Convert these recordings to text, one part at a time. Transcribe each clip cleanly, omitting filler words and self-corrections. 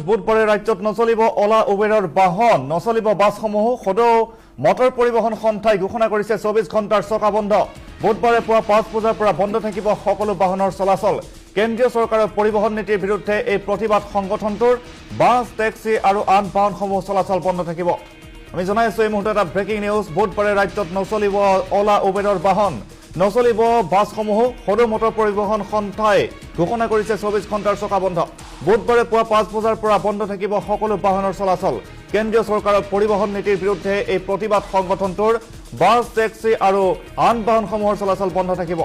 বুধবাৰে ৰাজ্যত নচলিব অলা উবেৰৰ বাহন নচলিব বাছসমূহ সদৌ মটৰ পৰিবহণ সন্থাই ঘোষণা কৰিছে 24 ঘণ্টাৰ চকা বন্ধ বুধবাৰে পুৱা 5 বজাৰ পৰা বন্ধ থাকিব সকলো বাহনৰ চলাচল কেন্দ্ৰীয় চৰকাৰৰ পৰিবহণ নীতিৰ বিৰুদ্ধে এই প্ৰতিবাদ সংগঠনটোৰ বাছ টেক্সি আৰু আন বাহনসমূহ চলাচল বন্ধ থাকিব আমি জনাইছো এই মুহূৰ্তত এটা ব্ৰেকিং নিউজ বুধবাৰে ৰাজ্যত নচলিব অলা উবেৰৰ বাহন নচলিব বাছসমূহ সদৌ মটৰ পৰিবহণ সন্থাই ঘোষণা কৰিছে 24 ঘণ্টাৰ চকা বন্ধ বুধবাৰে পুৱা 5 বজাৰ পৰা বন্ধ থাকিব সকলো বাহনৰ চলাচল কেন্দ্ৰীয় চৰকাৰৰ পৰিবহণ নীতিৰ বিৰুদ্ধে এই প্ৰতিবাদ সংগঠনটোৰ বাছ টেক্সি আৰু আন বাহনসমূহৰ চলাচল বন্ধ থাকিব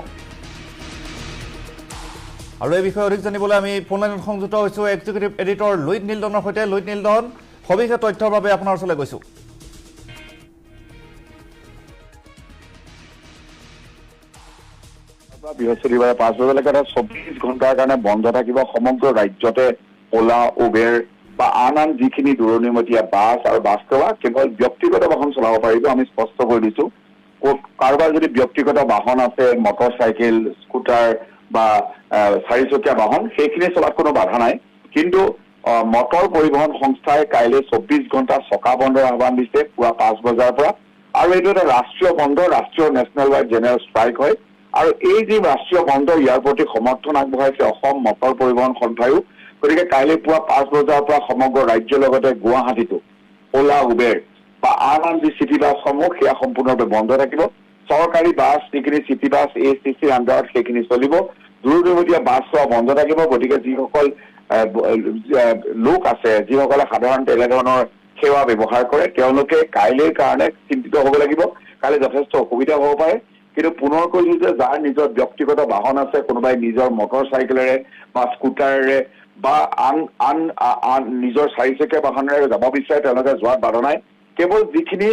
আৰু এই বিষয়ে অধিক জানিবলৈ আমি ফোন লাইনত সংযুক্ত হৈছো এক্সিকিউটিভ এডিটৰ লুইট নীলদনৰ সৈতে লুইট নীলদন সবিশেষ তথ্যৰ বাবে আপোনাৰ ওচৰলৈ গৈছো বৃহস্পতিবাৰে 5 বজালৈকে 24 ঘণ্টাৰ কাৰণে বন্ধ থাকিব সমগ্ৰ ৰাজ্যতে ওলা উবেৰ বা আন যিখিনি দূৰণিমতীয়া বাছ আৰু বাছ সেৱা কেৱল ব্যক্তিগত বাহন চলাব পাৰিব আমি স্পষ্ট কৰি দিছো কাৰোবাৰ যদি ব্যক্তিগত বাহন আছে মটৰ চাইকেল স্কুটাৰ বা চাৰিচকীয়া বাহন সেইখিনি চলাত কোনো বাধা নাই কিন্তু মটৰ পৰিবহণ সংস্থাই কাইলৈ 24 ঘণ্টা চকা বন্ধৰ আহ্বান দিছে পুৱা 5 বজাৰ পৰা আৰু এইটো এটা ৰাষ্ট্ৰীয় বন্ধ ৰাষ্ট্ৰীয় নেশ্যনেল ৱাইড জেনেৰেল ষ্ট্ৰাইক হয় আৰু এই যে ৰাষ্ট্ৰীয় বন্ধ ইয়াৰ প্ৰতি সমৰ্থন আগবঢ়াইছে অসম মটৰ পৰিবহণ সন্থায়ো গতিকে কাইলৈ পুৱা 5 বজাৰ পৰা সমগ্ৰ ৰাজ্যৰ লগতে গুৱাহাটীতো ওলা উবেৰ বা আন যি চিটি বাছসমূহ সেয়া সম্পূৰ্ণৰূপে বন্ধ থাকিব চৰকাৰী বাছ যিখিনি চিটি বাছ ACCৰ আণ্ডাৰত সেইখিনি চলিব দূৰদূৰণীয়া বাছ সেৱা বন্ধ থাকিব গতিকে যিসকল লোক আছে যিসকলে সাধাৰণতে এনে ধৰণৰ সেৱা ব্যৱহাৰ কৰে তেওঁলোকে কাইলৈৰ কাৰণে চিন্তিত হ'ব লাগিব কাইলৈ যথেষ্ট অসুবিধা হ'ব পাৰে কিন্তু পুনৰ কৈছো যে যাৰ নিজৰ ব্যক্তিগত বাহন আছে কোনোবাই নিজৰ মটৰ চাইকেলেৰে বা স্কুটাৰেৰে বা আন নিজৰ চাৰিচকীয়া বাহনেৰে যাব বিচাৰে তেওঁলোকে যোৱাত বাধা নাই কেৱল যিখিনি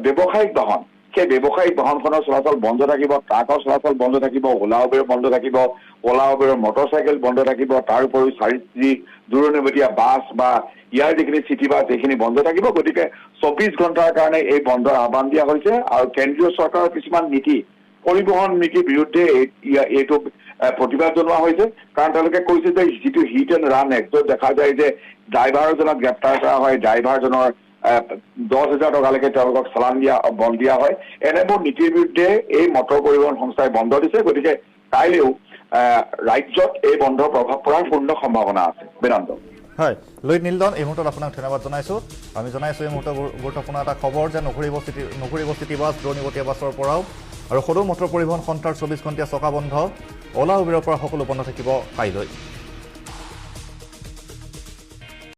ব্যৱসায়িক বাহন সেই ব্যৱসায়িক বাহনখনৰ চলাচল বন্ধ থাকিব ট্ৰাকৰ চলাচল বন্ধ থাকিব ওলা উবেৰ বন্ধ থাকিব ওলা উবেৰৰ মটৰ চাইকেল বন্ধ থাকিব তাৰ উপৰিও যি দূৰণিবতীয়া বাছ বা ইয়াৰ যিখিনি চিটি বাছ এইখিনি বন্ধ থাকিব গতিকে 24 ঘণ্টাৰ কাৰণে এই বন্ধৰ আহ্বান দিয়া হৈছে আৰু কেন্দ্ৰীয় চৰকাৰৰ কিছুমান নীতি পৰিবহণ নীতিৰ বিৰুদ্ধে এইটো প্ৰতিবাদ জনোৱা হৈছে কাৰণ তেওঁলোকে কৈছে যে যিটো হিট এণ্ড ৰান এক্টত দেখা যায় যে ড্ৰাইভাৰজনক গ্ৰেপ্তাৰ কৰা হয় ড্ৰাইভাৰজনৰ 10,000 টকালৈকে তেওঁলোকক চালান বন্ধ দিয়া হয় এনেবোৰ নীতিৰ বিৰুদ্ধে এই মটৰ পৰিবহণ সংস্থাই বন্ধ দিছে গতিকে কাইলৈও ৰাজ্যত এই বন্ধৰ প্ৰভাৱ পৰাৰ পূৰ্ণ সম্ভাৱনা আছে বেদান্ত হয় লুইট নীলদন এই মুহূৰ্তত আপোনাক ধন্যবাদ জনাইছো আমি জনাইছো এই মুহূৰ্তত গুৰুত্বপূৰ্ণ এটা খবৰ যে নঘূৰিব চিটি বাছ দূৰণিবতীয়া বাছৰ পৰাও আৰু সদৌ মটৰ পৰিবহণ সন্থাৰ 24 ঘণ্টীয়া চকা বন্ধ ওলা উবেৰৰ পৰা সকলো বন্ধ থাকিব কাইলৈ